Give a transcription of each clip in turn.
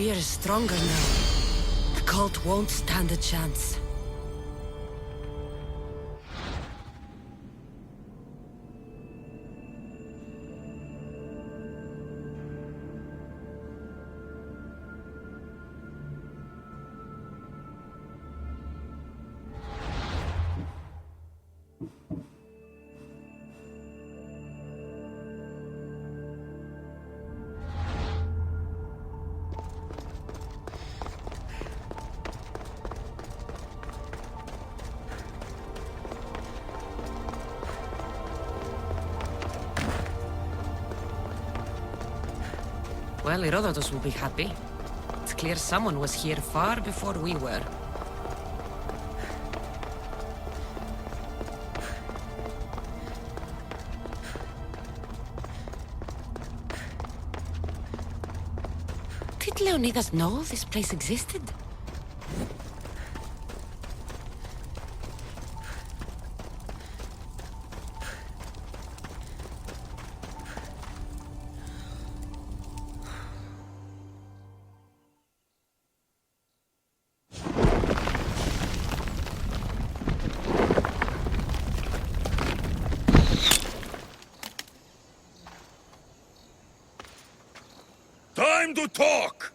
fear is stronger now. The cult won't stand a chance. Well, Herodotus will be happy. It's clear someone was here far before we were. Did Leonidas know this place existed? Time to talk!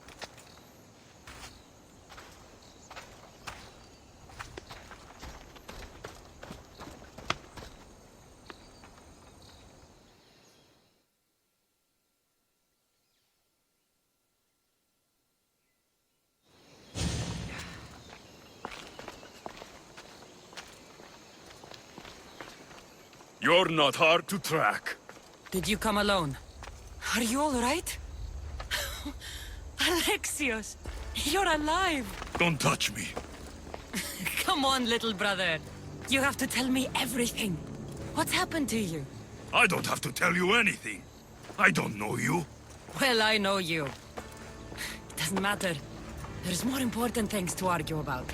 You're not hard to track. Did you come alone? Are you all right? Alexios, you're alive! Don't touch me. Come on, little brother. You have to tell me everything. What's happened to you? I don't have to tell you anything. I don't know you. Well, I know you. It doesn't matter. There's more important things to argue about.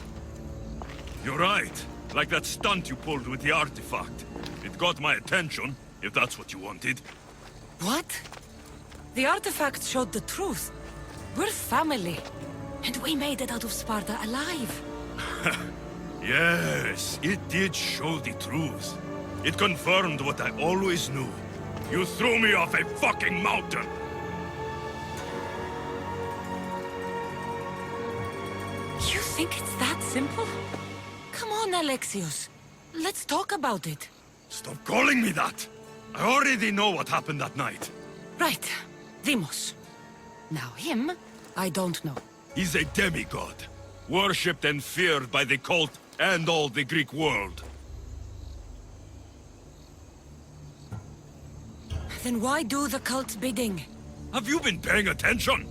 You're right. Like that stunt you pulled with the artifact. It got my attention, if that's what you wanted. What? The artifact showed the truth. We're family. And we made it out of Sparta alive. Yes, it did show the truth. It confirmed what I always knew. You threw me off a fucking mountain! You think it's that simple? Come on, Alexios. Let's talk about it. Stop calling me that! I already know what happened that night. Right. Deimos. Now him, I don't know. He's a demigod, worshipped and feared by the cult and all the Greek world. Then why do the cult's bidding? Have you been paying attention?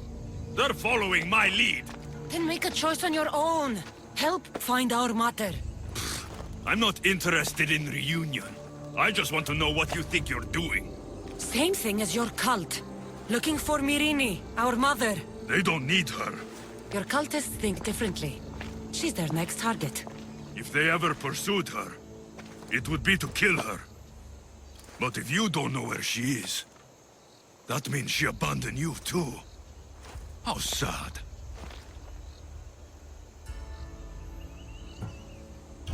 They're following my lead. Then make a choice on your own. Help find our mater. I'm not interested in reunion. I just want to know what you think you're doing. Same thing as your cult. Looking for Myrine, our mother. They don't need her. Your cultists think differently. She's their next target. If they ever pursued her, it would be to kill her. But if you don't know where she is, that means she abandoned you too. How sad.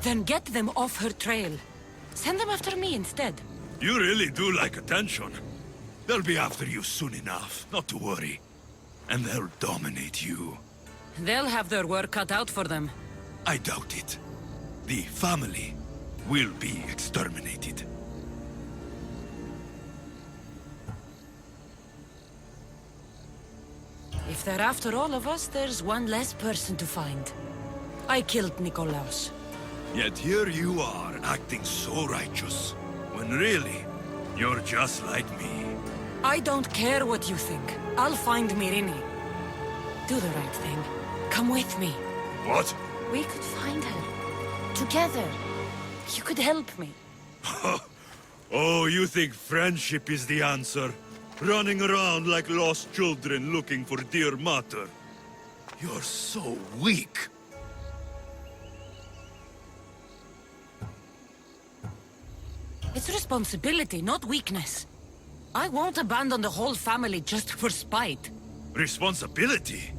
Then get them off her trail. Send them after me instead. You really do like attention. They'll be after you soon enough, not to worry. And they'll dominate you. They'll have their work cut out for them. I doubt it. The family will be exterminated. If they're after all of us, there's one less person to find. I killed Nikolaos. Yet here you are, acting so righteous. When really, you're just like me. I don't care what you think. I'll find Myrine. Do the right thing. Come with me. What? We could find her. Together. You could help me. Oh, you think friendship is the answer? Running around like lost children looking for dear mater. You're so weak. It's responsibility, not weakness. I won't abandon the whole family just for spite. Responsibility?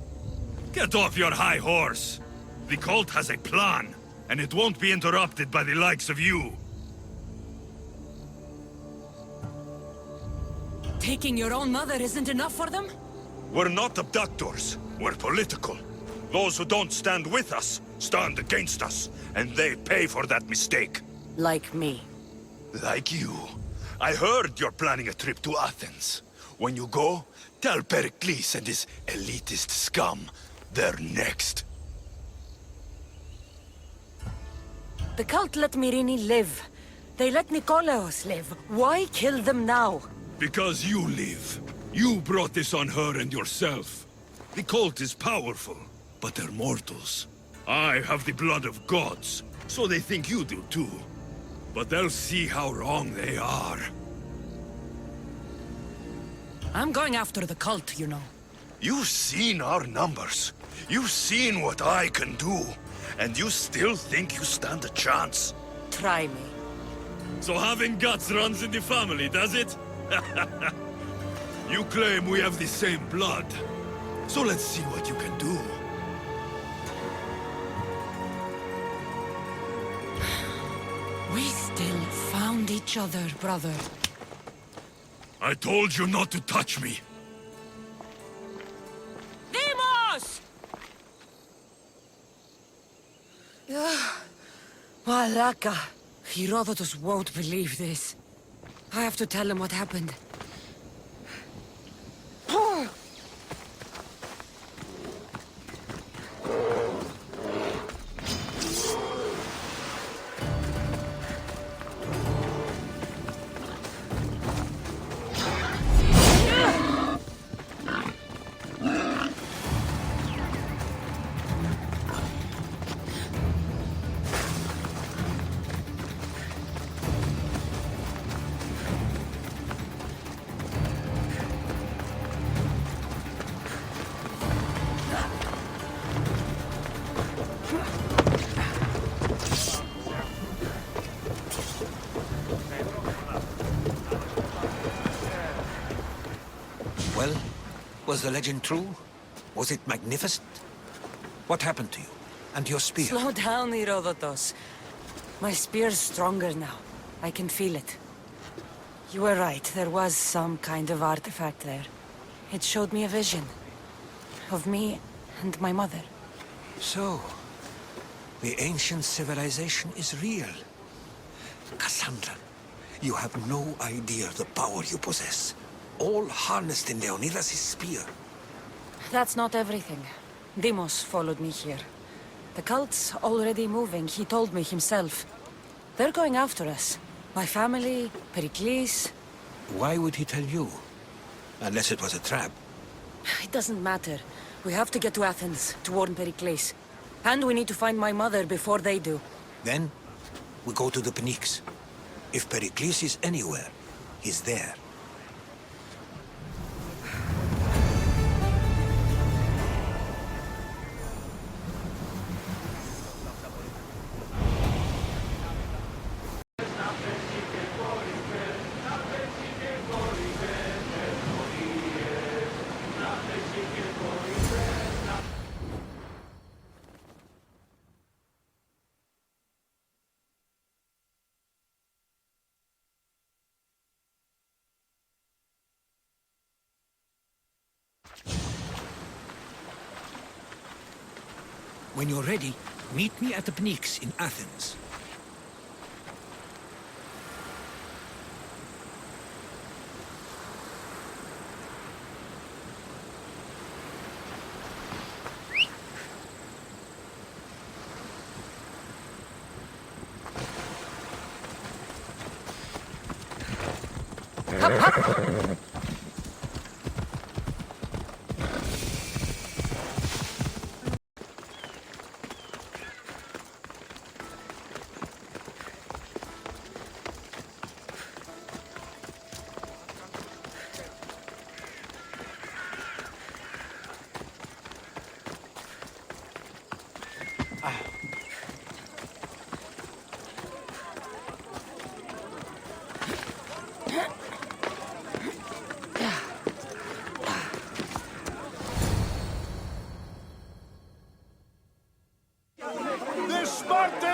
Get off your high horse. The cult has a plan, and it won't be interrupted by the likes of you. Taking your own mother isn't enough for them? We're not abductors. We're political. Those who don't stand with us stand against us, and they pay for that mistake. Like me. Like you. I heard you're planning a trip to Athens. When you go, tell Pericles and his elitist scum they're next. The cult let Myrrine live. They let Nikolaos live. Why kill them now? Because you live. You brought this on her and yourself. The cult is powerful, but they're mortals. I have the blood of gods, so they think you do too. But they'll see how wrong they are. I'm going after the cult, you know. You've seen our numbers. You've seen what I can do. And you still think you stand a chance? Try me. So having guts runs in the family, does it? You claim we have the same blood. So let's see what you can do. We still found each other, brother. I told you not to touch me. Demos! Malaka. Herodotus won't believe this. I have to tell him what happened. Well, was the legend true? Was it magnificent? What happened to you? And your spear? Slow down, Herodotus. My spear's stronger now. I can feel it. You were right. There was some kind of artifact there. It showed me a vision. Of me and my mother. So, the ancient civilization is real. Cassandra, you have no idea the power you possess. All harnessed in Leonidas' spear. That's not everything. Demos followed me here. The cult's already moving, he told me himself. They're going after us. My family, Pericles. Why would he tell you? Unless it was a trap. It doesn't matter. We have to get to Athens to warn Pericles. And we need to find my mother before they do. Then, we go to the Pnyx. If Pericles is anywhere, he's there. When you're ready, meet me at the Pnyx in Athens.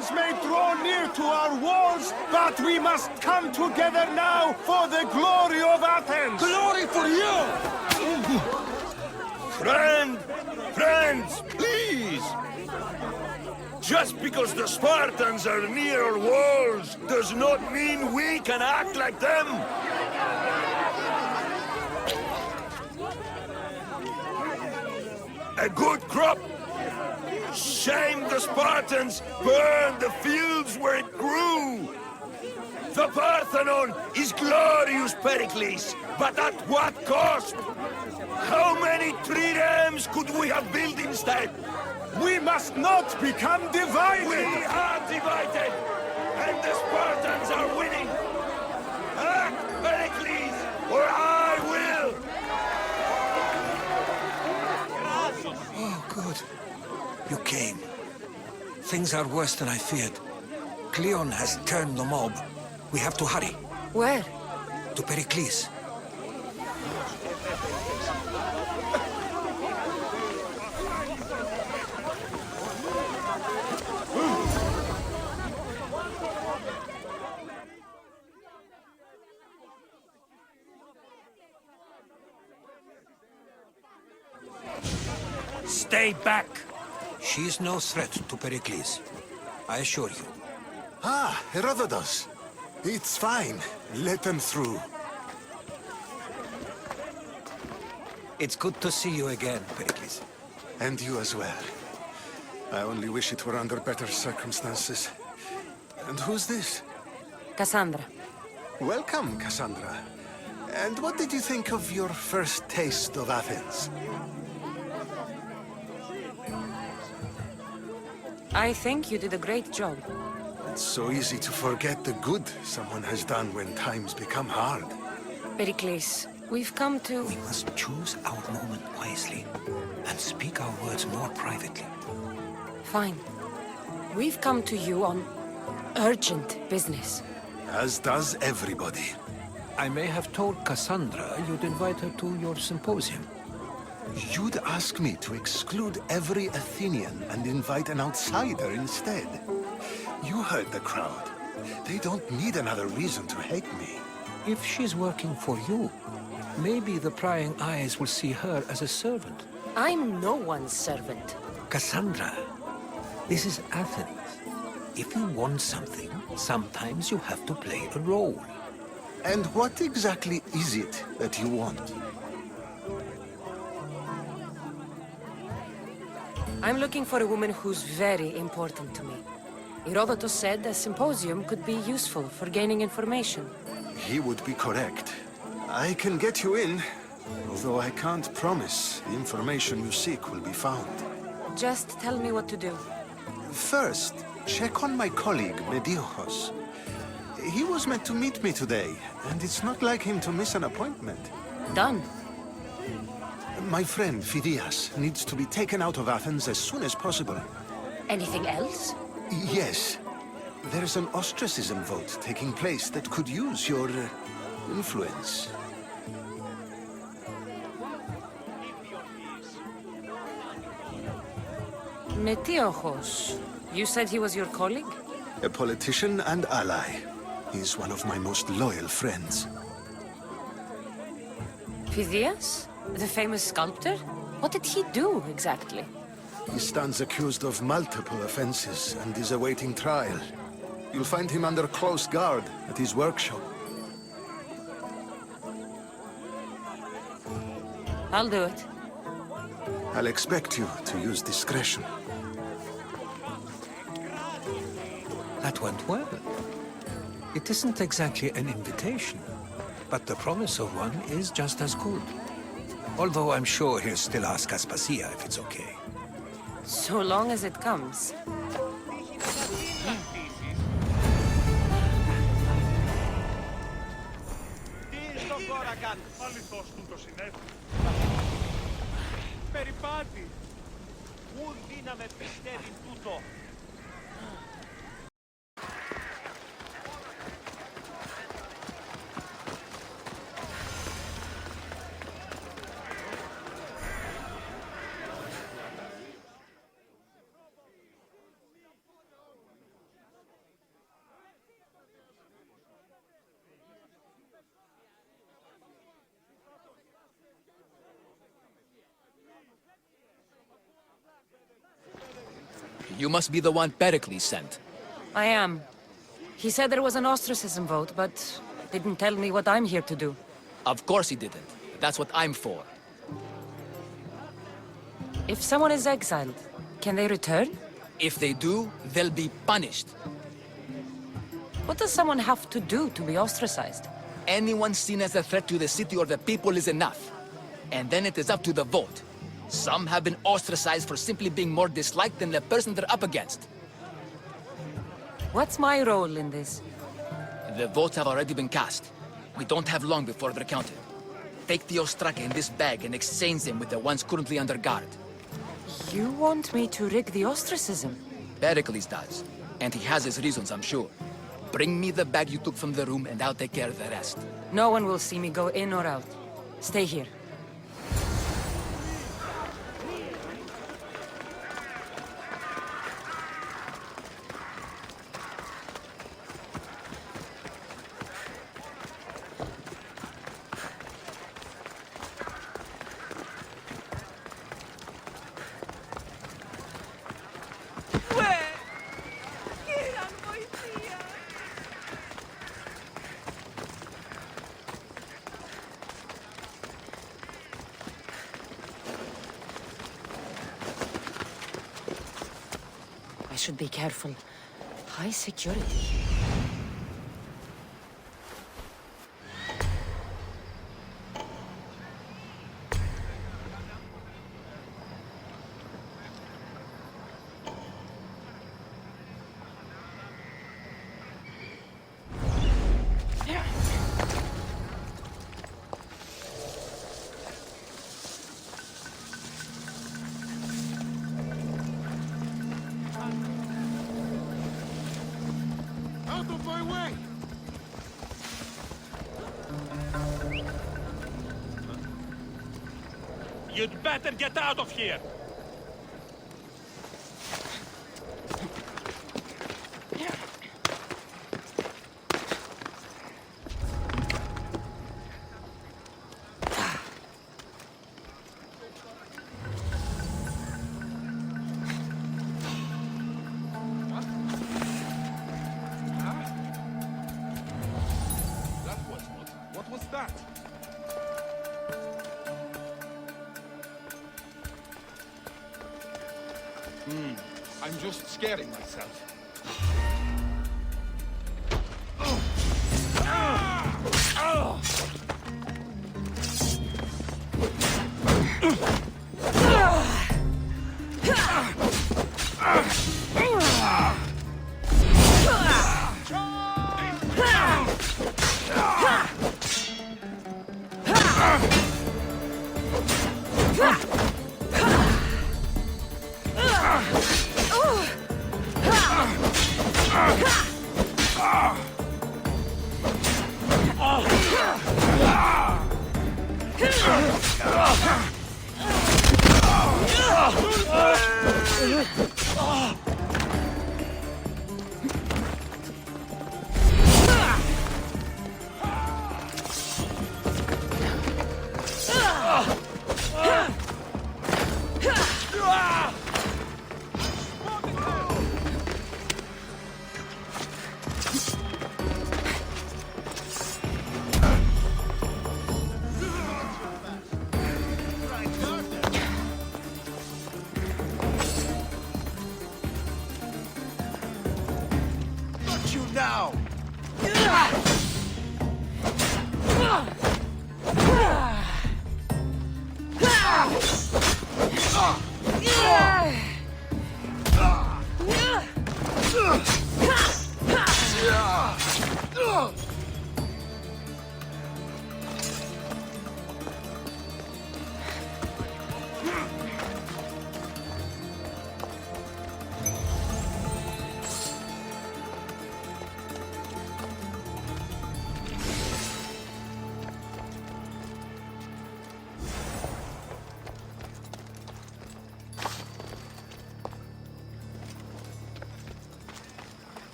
Spartans may draw near to our walls, but we must come together now for the glory of Athens! Glory for you! Friends, please! Just because the Spartans are near our walls does not mean we can act like them! A good crop! Shame the Spartans burned the fields where it grew! The Parthenon is glorious, Pericles, but at what cost? How many triremes could we have built instead? We must not become divided! We are divided, and the Spartans are winning! Act, Pericles, or I will! Oh, good. You came. Things are worse than I feared. Cleon has turned the mob. We have to hurry. Where? To Pericles. Stay back! She's no threat to Pericles. I assure you. Ah, Herodotus. It's fine. Let them through. It's good to see you again, Pericles. And you as well. I only wish it were under better circumstances. And who's this? Cassandra. Welcome, Cassandra. And what did you think of your first taste of Athens? I think you did a great job. It's so easy to forget the good someone has done when times become hard. Pericles, we've come to... We must choose our moment wisely and speak our words more privately. Fine. We've come to you on urgent business. As does everybody. I may have told Cassandra you'd invite her to your symposium. You'd ask me to exclude every Athenian and invite an outsider instead. You heard the crowd. They don't need another reason to hate me. If she's working for you, maybe the prying eyes will see her as a servant. I'm no one's servant. Cassandra, this is Athens. If you want something, sometimes you have to play a role. And what exactly is it that you want? I'm looking for a woman who's very important to me. Herodotus said a symposium could be useful for gaining information. He would be correct. I can get you in, although I can't promise the information you seek will be found. Just tell me what to do. First, check on my colleague, Mediochos. He was meant to meet me today, and it's not like him to miss an appointment. Done. My friend, Phidias, needs to be taken out of Athens as soon as possible. Anything else? Yes. There's an ostracism vote taking place that could use your influence. Metiochos. You said he was your colleague? A politician and ally. He's one of my most loyal friends. Phidias? The famous sculptor? What did he do, exactly? He stands accused of multiple offenses and is awaiting trial. You'll find him under close guard at his workshop. I'll do it. I'll expect you to use discretion. That went well. It isn't exactly an invitation, but the promise of one is just as good. Although I'm sure he'll still ask Aspasia if it's okay. So long as it comes. Περιπάτη! Πού δύναμε πιστεύει τούτο! You must be the one Pericles sent. I am. He said there was an ostracism vote, but didn't tell me what I'm here to do. Of course he didn't. That's what I'm for. If someone is exiled, can they return? If they do, they'll be punished. What does someone have to do to be ostracized? Anyone seen as a threat to the city or the people is enough. And then it is up to the vote. Some have been ostracized for simply being more disliked than the person they're up against. What's my role in this? The votes have already been cast. We don't have long before they're counted. Take the Ostraka in this bag and exchange them with the ones currently under guard. You want me to rig the ostracism? Pericles does. And he has his reasons, I'm sure. Bring me the bag you took from the room and I'll take care of the rest. No one will see me go in or out. Stay here. I should be careful. High security. Out of my way! You'd better get out of here! What was that? I'm just scaring myself.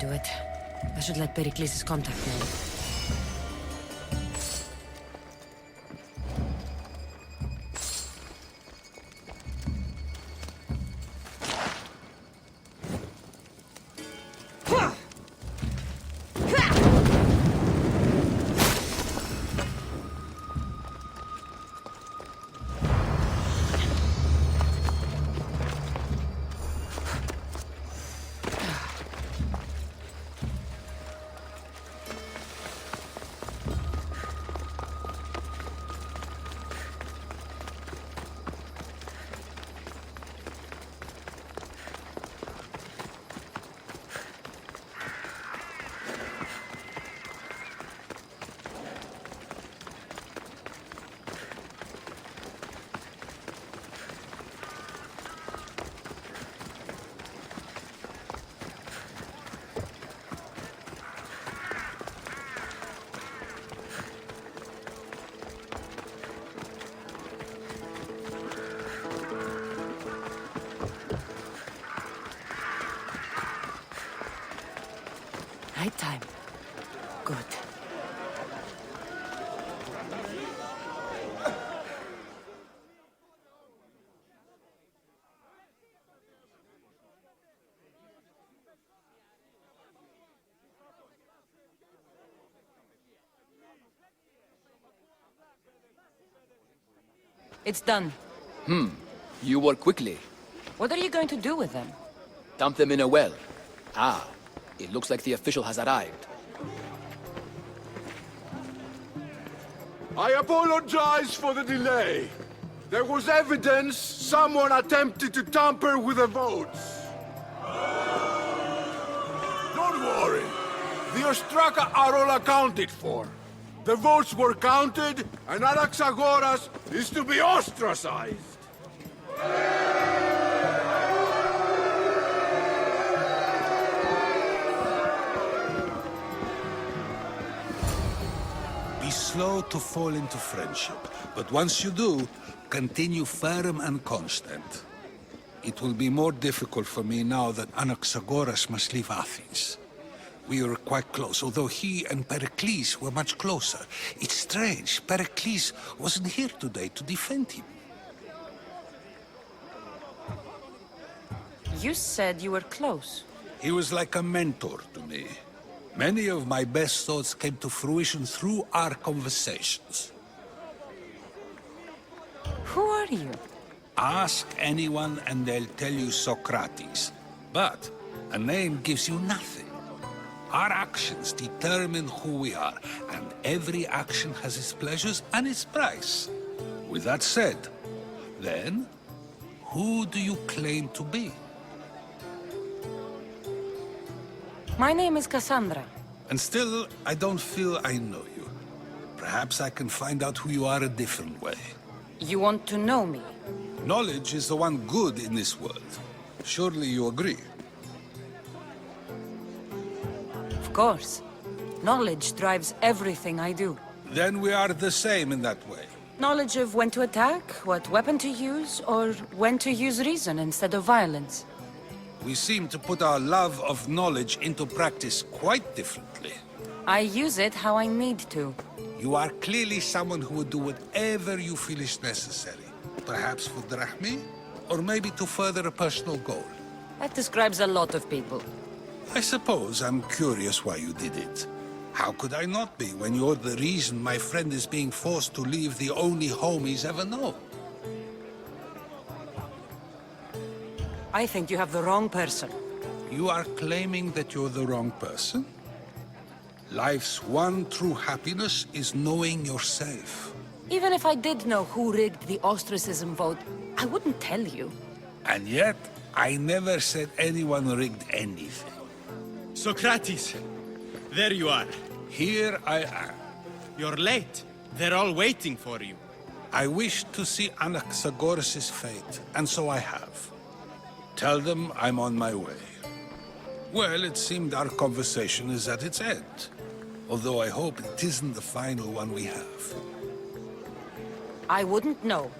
do it. I should let Pericles' contact know. Night time. Good. It's done. You work quickly. What are you going to do with them? Dump them in a well. Ah, it looks like the official has arrived. I apologize for the delay. There was evidence someone attempted to tamper with the votes. Don't worry. The Ostraka are all accounted for. The votes were counted, and Anaxagoras is to be ostracized. Be slow to fall into friendship, but once you do, continue firm and constant. It will be more difficult for me now that Anaxagoras must leave Athens. We were quite close, although he and Pericles were much closer. It's strange, Pericles wasn't here today to defend him. You said you were close. He was like a mentor to me. Many of my best thoughts came to fruition through our conversations. Who are you? Ask anyone and they'll tell you Socrates. But a name gives you nothing. Our actions determine who we are, and every action has its pleasures and its price. With that said, then, who do you claim to be? My name is Cassandra. And still, I don't feel I know you. Perhaps I can find out who you are a different way. You want to know me? Knowledge is the one good in this world. Surely you agree? Of course. Knowledge drives everything I do. Then we are the same in that way. Knowledge of when to attack, what weapon to use, or when to use reason instead of violence. We seem to put our love of knowledge into practice quite differently. I use it how I need to. You are clearly someone who would do whatever you feel is necessary. Perhaps for drachmi, or maybe to further a personal goal. That describes a lot of people. I suppose I'm curious why you did it. How could I not be when you're the reason my friend is being forced to leave the only home he's ever known? I think you have the wrong person. You are claiming that you're the wrong person? Life's one true happiness is knowing yourself. Even if I did know who rigged the ostracism vote, I wouldn't tell you. And yet, I never said anyone rigged anything. Socrates, there you are. Here I am. You're late. They're all waiting for you. I wish to see Anaxagoras' fate, and so I have. Tell them I'm on my way. Well, it seemed our conversation is at its end. Although I hope it isn't the final one we have. I wouldn't know.